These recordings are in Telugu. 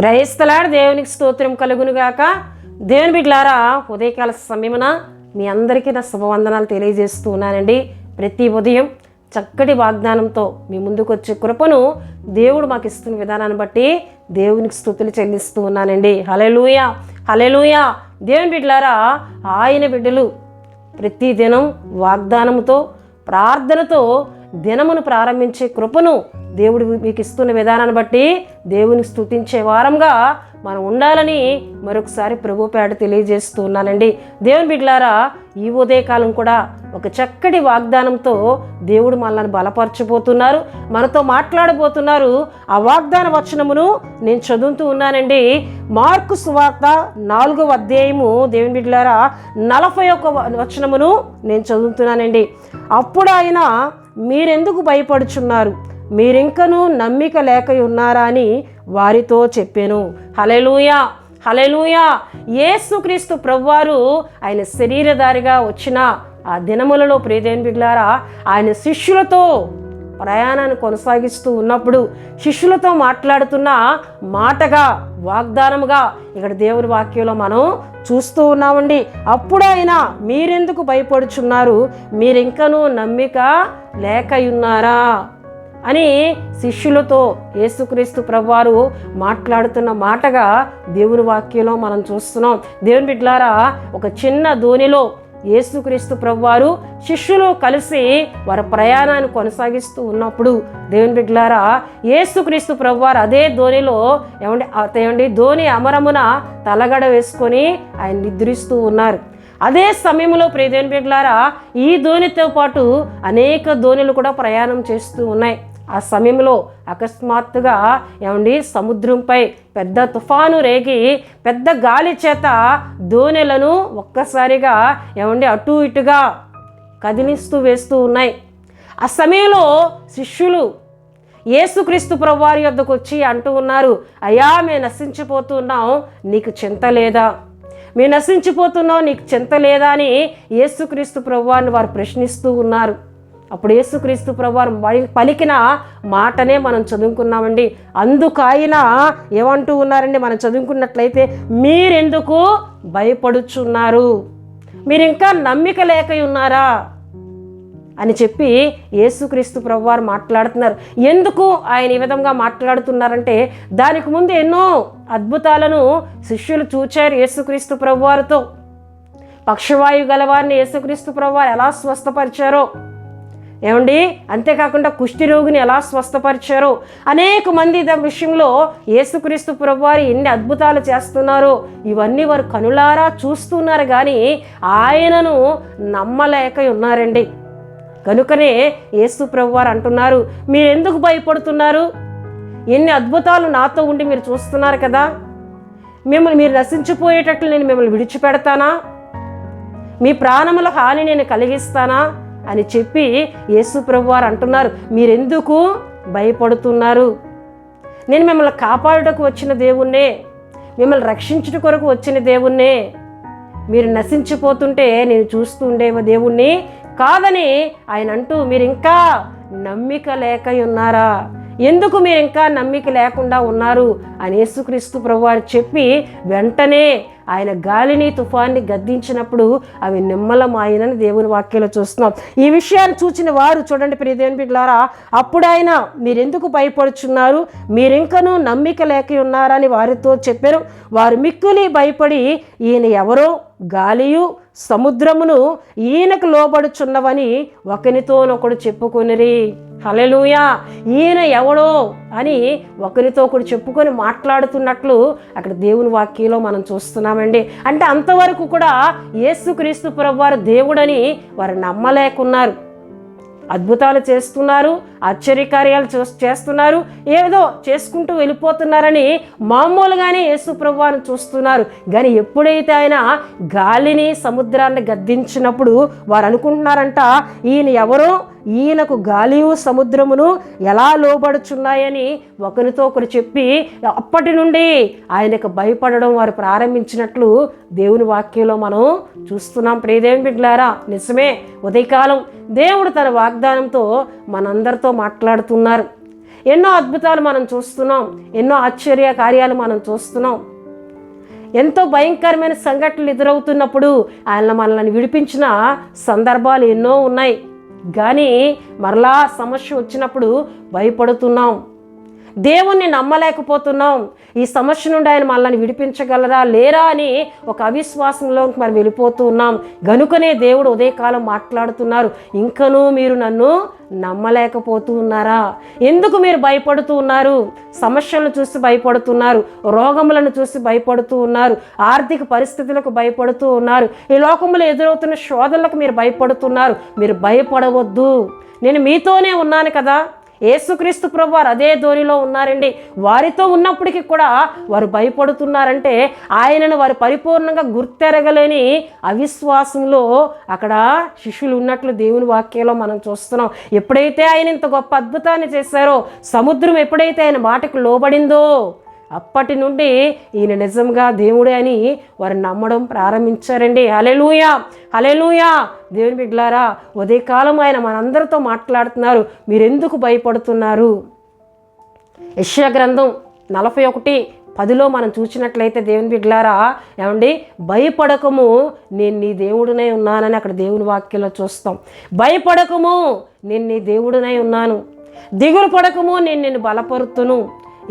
క్రైస్తలాడు దేవునికి స్తోత్రం కలుగునుగాక. దేవుని బిడ్డలారా, ఉదయకాల సమయమున మీ అందరికీ నా శుభవందనాలు తెలియజేస్తూ ఉన్నానండి. ప్రతి ఉదయం చక్కటి వాగ్దానంతో మీ ముందుకు వచ్చే కృపను దేవుడు మాకు ఇస్తున్న విధానాన్ని బట్టి దేవునికి స్తుతులు చెల్లిస్తూ ఉన్నానండి. హల్లెలూయా, హల్లెలూయా. దేవుని బిడ్డలారా, ఆయన బిడ్డలు ప్రతి దినం వాగ్దానంతో ప్రార్థనతో దినమును ప్రారంభించే కృపను దేవుడు మీకు ఇస్తున్న విధానాన్ని బట్టి దేవుని స్తుతించే వారంగా మనం ఉండాలని మరొకసారి ప్రభు పేడ తెలియజేస్తూ ఉన్నానండి. దేవుని బిడ్డలారా, ఈ ఉదయకాలం కూడా ఒక చక్కటి వాగ్దానంతో దేవుడు మనల్ని బలపరచబోతున్నారు, మనతో మాట్లాడబోతున్నారు. ఆ వాగ్దాన వచనమును నేను చదువుతూ ఉన్నానండి. మార్కు సువార్త 4వ అధ్యాయము దేవుని బిడ్డలారా 41వ వచనమును నేను చదువుతున్నానండి. అప్పుడు ఆయన, మీరెందుకు భయపడుచున్నారు, మీరింకనూ నమ్మిక లేక ఉన్నారా అని వారితో చెప్పాను. హల్లెలూయా, హల్లెలూయా. యేసుక్రీస్తు ప్రభువారు ఆయన శరీరధారిగా వచ్చిన ఆ దినములలో ప్రియదేవుని బిడ్డలారా, ఆయన శిష్యులతో ప్రయాణాన్ని కొనసాగిస్తూ ఉన్నప్పుడు శిష్యులతో మాట్లాడుతున్న మాటగా వాగ్దానముగా ఇక్కడ దేవుని వాక్యంలో మనం చూస్తూ ఉన్నామండి. అప్పుడు ఆయన, మీరెందుకు భయపడుచున్నారు, మీరింకనూ నమ్మిక లేక ఉన్నారా అని శిష్యులతో యేసుక్రీస్తు ప్రభువారు మాట్లాడుతున్న మాటగా దేవుని వాక్యంలో మనం చూస్తున్నాం. దేవుని బిడ్డలారా, ఒక చిన్న దోణిలో యేసుక్రీస్తు ప్రభువారు శిష్యులు కలిసి వారి ప్రయాణాన్ని కొనసాగిస్తూ ఉన్నప్పుడు దేవుని బిడ్డలారా, యేసుక్రీస్తు ప్రభువారు అదే దోణిలో ఏమండి దోణి అమరమున తలగడ వేసుకొని ఆయన నిద్రిస్తూ ఉన్నారు. అదే సమయంలో ప్రియదేవుని బిడ్డలారా, ఈ దోణితో పాటు అనేక దోణులు కూడా ప్రయాణం చేస్తూ ఉన్నాయి. ఆ సమయంలో అకస్మాత్తుగా సముద్రంపై పెద్ద తుఫాను రేగి పెద్ద గాలి చేత దోణెలను ఒక్కసారిగా అటు ఇటుగా కదిలిస్తూ వేస్తూ ఉన్నాయి. ఆ సమయంలో శిష్యులు యేసుక్రీస్తు ప్రభువారి యొద్దకు వచ్చి అంటూ ఉన్నారు, అయ్యా, మేము నశించిపోతున్నాం, నీకు చింత లేదా? మేము నశించిపోతున్నాం, నీకు చింత లేదా అని యేసుక్రీస్తు ప్రభువారిని వారు ప్రశ్నిస్తూ ఉన్నారు. అప్పుడు యేసుక్రీస్తు ప్రభువారు పలికిన మాటనే మనం చదువుకున్నామండి. అందుకు ఆయన ఏమంటూ ఉన్నారండి, మనం చదువుకున్నట్లయితే, మీరెందుకు భయపడుచున్నారు, మీరు ఇంకా నమ్మిక లేక ఉన్నారా అని చెప్పి యేసుక్రీస్తు ప్రభువారు మాట్లాడుతున్నారు. ఎందుకు ఆయన ఈ విధంగా మాట్లాడుతున్నారంటే, దానికి ముందు ఎన్నో అద్భుతాలను శిష్యులు చూచారు యేసుక్రీస్తు ప్రభువారితో. పక్షవాయు గలవారిని యేసుక్రీస్తు ప్రభువారు ఎలా స్వస్థపరిచారో, అంతేకాకుండా కుష్టి రోగిని ఎలా స్వస్థపరిచారో, అనేక మంది విషయంలో యేసుక్రీస్తు ప్రభువారు ఎన్ని అద్భుతాలు చేస్తున్నారో ఇవన్నీ వారు కనులారా చూస్తున్నారు, కానీ ఆయనను నమ్మలేక ఉన్నారండి. కనుకనే యేసు ప్రభువారు అంటున్నారు, మీరెందుకు భయపడుతున్నారు? ఎన్ని అద్భుతాలు నాతో ఉండి మీరు చూస్తున్నారు కదా, మీరు నశించిపోయేటట్లు నేను మిమ్మల్ని విడిచిపెడతానా? మీ ప్రాణముల హాని నేను కలిగిస్తానా అని చెప్పి యేసు ప్రభువారు అంటున్నారు, మీరెందుకు భయపడుతున్నారు? నేను మిమ్మల్ని కాపాడుటకు వచ్చిన దేవుణ్ణే, మిమ్మల్ని రక్షించుట కొరకు వచ్చిన దేవుణ్ణే. మీరు నశించిపోతుంటే నేను చూస్తూ ఉండే దేవుణ్ణి కాదని ఆయన అంటూ, మీరు ఇంకా నమ్మిక లేక ఉన్నారా? ఎందుకు మీరు ఇంకా నమ్మిక లేకుండా ఉన్నారు అని యేసుక్రీస్తు ప్రభువారు చెప్పి వెంటనే ఆయన గాలిని తుఫాన్ని గద్దించినప్పుడు అవి నిమ్మలమాయనని దేవుని వాక్యంలో చూస్తున్నాం. ఈ విషయాన్ని చూచిన వారు చూడండి ప్రియ దేవుని బిడ్డలారా, అప్పుడు ఆయన, మీరెందుకు భయపడుచున్నారు, మీరింకనూ నమ్మిక లేక ఉన్నారని వారితో చెప్పారు. వారు మిక్కిలి భయపడి, ఈయన ఎవరో, గాలియు సముద్రమును ఈయనకు లోబడుచున్నవని ఒకరితోనొకడు చెప్పుకొనిరి. హల్లెలూయా. ఈయన ఎవడో అని ఒకరితో ఒకడు చెప్పుకొని మాట్లాడుతున్నట్లు అక్కడ దేవుని వాక్యంలో మనం చూస్తున్నామండి. అంటే అంతవరకు కూడా యేసుక్రీస్తు ప్రభువారు దేవుడని వారు నమ్మలేకున్నారు. అద్భుతాలు చేస్తున్నారు, ఆశ్చర్యకార్యాలు చేస్తున్నారు, ఏదో చేసుకుంటూ వెళ్ళిపోతున్నారని మామూలుగానే యేసు ప్రభువారిని చూస్తున్నారు. కానీ ఎప్పుడైతే ఆయన గాలిని సముద్రాన్ని గద్దించినప్పుడు వారు అనుకుంటున్నారంట, ఈయన ఎవరో, ఈయనకు గాలియు సముద్రమును ఎలా లోబడుచున్నాయని ఒకరితో ఒకరు చెప్పి అప్పటి నుండి ఆయనకు భయపడడం వారు ప్రారంభించినట్లు దేవుని వాక్యంలో మనం చూస్తున్నాం. ప్రియదేవుని బిడ్డలారా, నిజమే, ఉదయకాలం దేవుడు తన వాగ్దానంతో మనందరితో మాట్లాడుతున్నారు. ఎన్నో అద్భుతాలు మనం చూస్తున్నాం, ఎన్నో ఆశ్చర్య కార్యాలు మనం చూస్తున్నాం. ఎంతో భయంకరమైన సంఘటనలు ఎదురవుతున్నప్పుడు ఆయన మనల్ని విడిపించిన సందర్భాలు ఎన్నో ఉన్నాయి. కానీ మరలా సమస్య వచ్చినప్పుడు భయపడుతున్నాం, దేవుణ్ణి నమ్మలేకపోతున్నాం. ఈ సమస్య నుండి ఆయన మనల్ని విడిపించగలరా లేరా అని ఒక అవిశ్వాసంలోకి మనం వెళ్ళిపోతూ ఉన్నాం. గనుకనే దేవుడు ఉదయకాలం మాట్లాడుతున్నారు, ఇంకనూ మీరు నన్ను నమ్మలేకపోతూ ఉన్నారా? ఎందుకు మీరు భయపడుతూ ఉన్నారు? సమస్యలను చూసి భయపడుతున్నారు, రోగములను చూసి భయపడుతూ ఉన్నారు, ఆర్థిక పరిస్థితులకు భయపడుతూ ఉన్నారు, ఈ లోకంలో ఎదురవుతున్న శోధనలకు మీరు భయపడుతున్నారు. మీరు భయపడవద్దు, నేను మీతోనే ఉన్నాను కదా. యేసుక్రీస్తు ప్రభు వారు అదే ధోనిలో ఉన్నారండి. వారితో ఉన్నప్పటికీ కూడా వారు భయపడుతున్నారంటే ఆయనను వారు పరిపూర్ణంగా గుర్తెరగలేని అవిశ్వాసంలో అక్కడ శిష్యులు ఉన్నట్లు దేవుని వాక్యంలో మనం చూస్తున్నాం. ఎప్పుడైతే ఆయన ఇంత గొప్ప అద్భుతాన్ని చేశారో, సముద్రం ఎప్పుడైతే ఆయన మాటకు లోబడిందో అప్పటి నుండి ఈయన నిజంగా దేవుడే అని వారు నమ్మడం ప్రారంభించారండి. హల్లెలూయా, హల్లెలూయా. దేవుని బిడ్డలారా, ఉదయకాలం ఆయన మనందరితో మాట్లాడుతున్నారు, మీరెందుకు భయపడుతున్నారు? యెషయా గ్రంథం 41:10 మనం చూసినట్లయితే దేవుని బిడ్డలారా, ఏమండి, భయపడకము, నేను నీ దేవుడినై ఉన్నానని అక్కడ దేవుని వాక్యంలో చూస్తాం. భయపడకము, నేను నీ దేవుడినై ఉన్నాను. దిగులు పడకము, నేను నిన్ను బలపరుతును.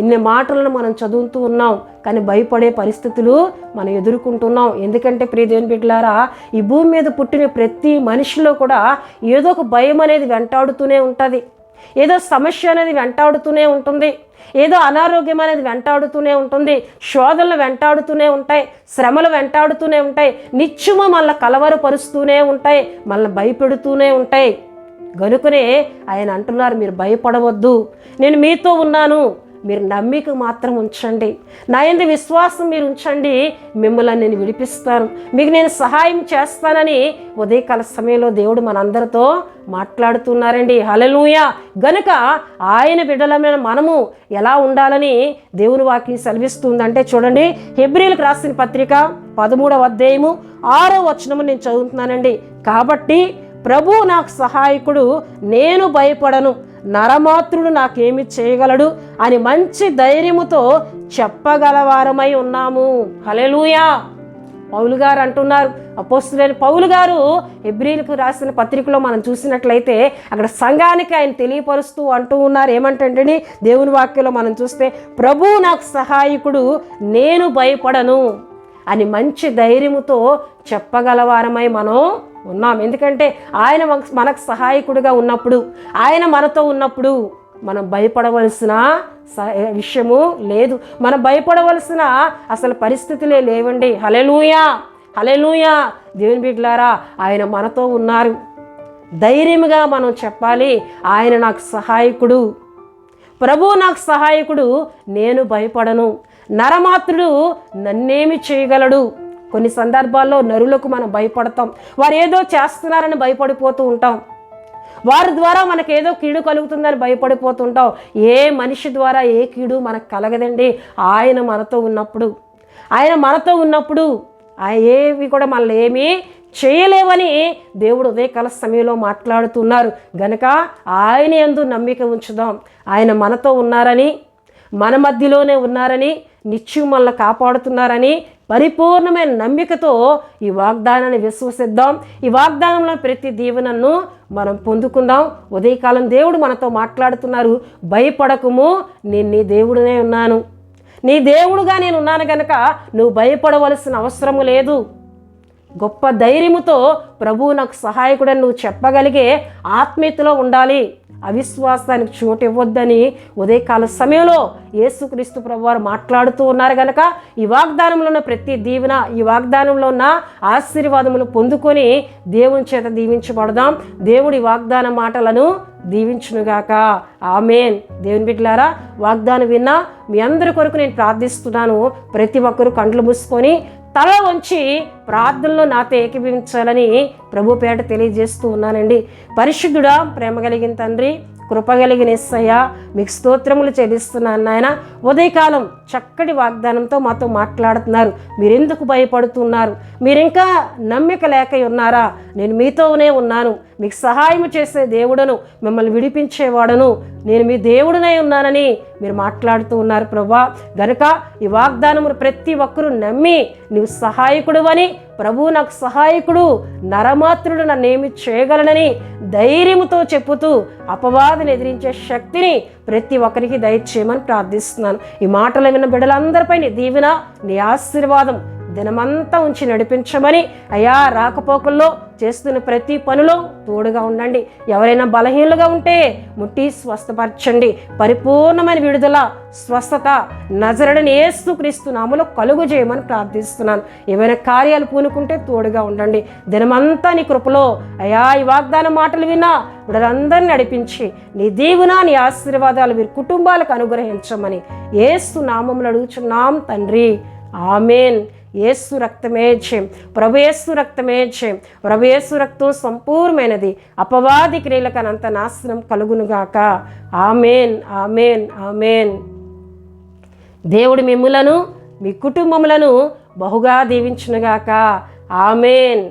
ఇన్ని మాటలను మనం చదువుతూ ఉన్నాం, కానీ భయపడే పరిస్థితులు మనం ఎదుర్కొంటున్నాం. ఎందుకంటే ప్రియ దేవుని బిడ్డలారా, ఈ భూమి మీద పుట్టిన ప్రతి మనిషిలో కూడా ఏదో ఒక భయం అనేది వెంటాడుతూనే ఉంటుంది, ఏదో సమస్య అనేది వెంటాడుతూనే ఉంటుంది, ఏదో అనారోగ్యం అనేది వెంటాడుతూనే ఉంటుంది, శోధనలు వెంటాడుతూనే ఉంటాయి, శ్రమలు వెంటాడుతూనే ఉంటాయి, నిత్యము మళ్ళీ కలవరపరుస్తూనే ఉంటాయి, మళ్ళీ భయపెడుతూనే ఉంటాయి. గనుకనే ఆయన అంటున్నారు, మీరు భయపడవద్దు, నేను మీతో ఉన్నాను, మీరు నమ్మిక మాత్రం ఉంచండి, నా యందు విశ్వాసం మీరు ఉంచండి, మిమ్మల్ని నేను విడిపిస్తాను, మీకు నేను సహాయం చేస్తానని ఉదయకాల సమయంలో దేవుడు మనందరితో మాట్లాడుతున్నారండి. హల్లెలూయా. గనుక ఆయన బిడ్డలమైన మనము ఎలా ఉండాలని దేవుని వాక్యం సెలవిస్తుందంటే చూడండి, హెబ్రీయులకు రాసిన పత్రిక 13వ అధ్యాయము 6వ వచనము నేను చదువుతున్నానండి. కాబట్టి ప్రభువు నాకు సహాయకుడు, నేను భయపడను, నరమాత్రుడు నాకేమి చేయగలడు అని మంచి ధైర్యముతో చెప్పగలవారమై ఉన్నాము. హల్లెలూయా. పౌలు గారు అంటున్నారు, అపోస్తలుడైన పౌలు గారు హెబ్రీయులకు రాసిన పత్రికలో మనం చూసినట్లయితే అక్కడ సంఘానికి ఆయన తెలియపరుస్తూ అంటూ ఉన్నారు, ఏమంటే దేవుని వాక్యంలో మనం చూస్తే, ప్రభువు నాకు సహాయకుడు, నేను భయపడను అని మంచి ధైర్యముతో చెప్పగలవారమై మనం ఉన్నాం. ఎందుకంటే ఆయన మనకు సహాయకుడిగా ఉన్నప్పుడు, ఆయన మనతో ఉన్నప్పుడు మనం భయపడవలసిన విషయము లేదు, మనం భయపడవలసిన అసలు పరిస్థితులే లేవండి. హల్లెలూయా, హల్లెలూయా. దేవుని బిడ్డలారా, ఆయన మనతో ఉన్నారు. ధైర్యముగా మనం చెప్పాలి, ఆయన నాకు సహాయకుడు, ప్రభువు నాకు సహాయకుడు, నేను భయపడను, నరమాత్రుడు నన్నేమి చేయగలడు. కొన్ని సందర్భాల్లో నరులకు మనం భయపడతాం, వారు ఏదో చేస్తున్నారని భయపడిపోతూ ఉంటాం, వారి ద్వారా మనకు ఏదో కీడు కలుగుతుందని భయపడిపోతుంటాం. ఏ మనిషి ద్వారా ఏ కీడు మనకు కలగదండి. ఆయన మనతో ఉన్నప్పుడు, ఆయన మనతో ఉన్నప్పుడు ఏవి కూడా మనల్ని ఏమీ చేయలేవని దేవుడు ఉదయకాల సమయంలో మాట్లాడుతున్నారు. గనక ఆయన యందు నమ్మిక ఉంచుదాం. ఆయన మనతో ఉన్నారని, మన మధ్యలోనే ఉన్నారని, నిత్యం మనల్ని కాపాడుతున్నారని పరిపూర్ణమైన నమ్మికతో ఈ వాగ్దానాన్ని విశ్వసిద్దాం. ఈ వాగ్దానంలో ప్రతి దీవెనను మనం పొందుకుందాం. ఉదయకాలం దేవుడు మనతో మాట్లాడుతున్నారు, భయపడకము, నేను నీ దేవుడినే ఉన్నాను, నీ దేవుడుగా నేను ఉన్నాను కనుక నువ్వు భయపడవలసిన అవసరము లేదు. గొప్ప ధైర్యముతో ప్రభువు నాకు సహాయకుడని నువ్వు చెప్పగలిగే ఆత్మీయతలో ఉండాలి. అవిశ్వాసానికి చోటు ఇవ్వద్దని ఉదయకాల సమయంలో యేసుక్రీస్తు ప్రభువారు మాట్లాడుతూ ఉన్నారు కనుక ఈ వాగ్దానంలో ఉన్న ప్రతి దీవెన, ఈ వాగ్దానంలో ఉన్న ఆశీర్వాదములు పొందుకొని దేవుని చేత దీవించబడదాం. దేవుడి వాగ్దాన మాటలను దీవించునుగాక. ఆమేన్. దేవుని బిడ్డలారా, వాగ్దానం విన్నా మీ అందరి కొరకు నేను ప్రార్థిస్తున్నాను. ప్రతి ఒక్కరూ కండ్లు మూసుకొని తల వంచి ప్రార్థనలో నాతో ఏకీభవించాలని ప్రభు పేట తెలియజేస్తూ ఉన్నానండి. పరిశుద్ధుడా, ప్రేమ కలిగిన తండ్రి, కృప కలిగిన యేసయ్య, మీకు స్తోత్రములు చెల్లిస్తున్నాను నాయన. ఉదయకాలం చక్కటి వాగ్దానంతో మాతో మాట్లాడుతున్నారు. మీరెందుకు భయపడుతున్నారు? మీరింకా నమ్మిక లేక ఉన్నారా? నేను మీతోనే ఉన్నాను, మీకు సహాయం చేసే దేవుడను, మిమ్మల్ని విడిపించేవాడను, నేను మీ దేవుడినై ఉన్నానని మీరు మాట్లాడుతూ ఉన్నారు ప్రభువా. గనుక ఈ వాగ్దానమును ప్రతి ఒక్కరూ నమ్మి నీవు సహాయకుడు అని, ప్రభువు నాకు సహాయకుడు, నరమాత్రుడు నన్నేమి చేయగలనని ధైర్యముతో చెప్పుతూ అపవాదిని ఎదిరించే శక్తిని ప్రతి ఒక్కరికి దయచేయమని ప్రార్థిస్తున్నాను. ఈ మాటలు విన్న బిడ్డలందరిపై నీ దీవెన, నీ ఆశీర్వాదం దినమంతా ఉంచి నడిపించమని, అయా రాకపోకల్లో చేస్తున్న ప్రతి పనిలో తోడుగా ఉండండి. ఎవరైనా బలహీనలుగా ఉంటే ముట్టి స్వస్థపరచండి. పరిపూర్ణమైన విడుదల, స్వస్థత నజరుడైన యేసుక్రీస్తు నామములో కలుగు చేయమని ప్రార్థిస్తున్నాను. ఏమైనా కార్యాలు పూనుకుంటే తోడుగా ఉండండి. దినమంతా నీ కృపలో అయా ఈ వాగ్దాన మాటలు విన్నా వీళ్ళందరినీ నడిపించి నీ దీవెన, నీ ఆశీర్వాదాలు వీరి కుటుంబాలకు అనుగ్రహించమని యేసు నామములో అడుగుచున్నాం తండ్రి. ఆమేన్. యేసు రక్తమే జయం, ప్రభు యేసు రక్తమే జయం. ప్రభు యేసు రక్తం సంపూర్ణమైనది. అపవాది క్రియలకు అనంత నాశనం కలుగునుగాక. ఆమేన్, ఆమేన్, ఆమేన్. దేవుడు మిమ్ములను, మీ కుటుంబములను బహుగా దీవించునుగాక. ఆమేన్.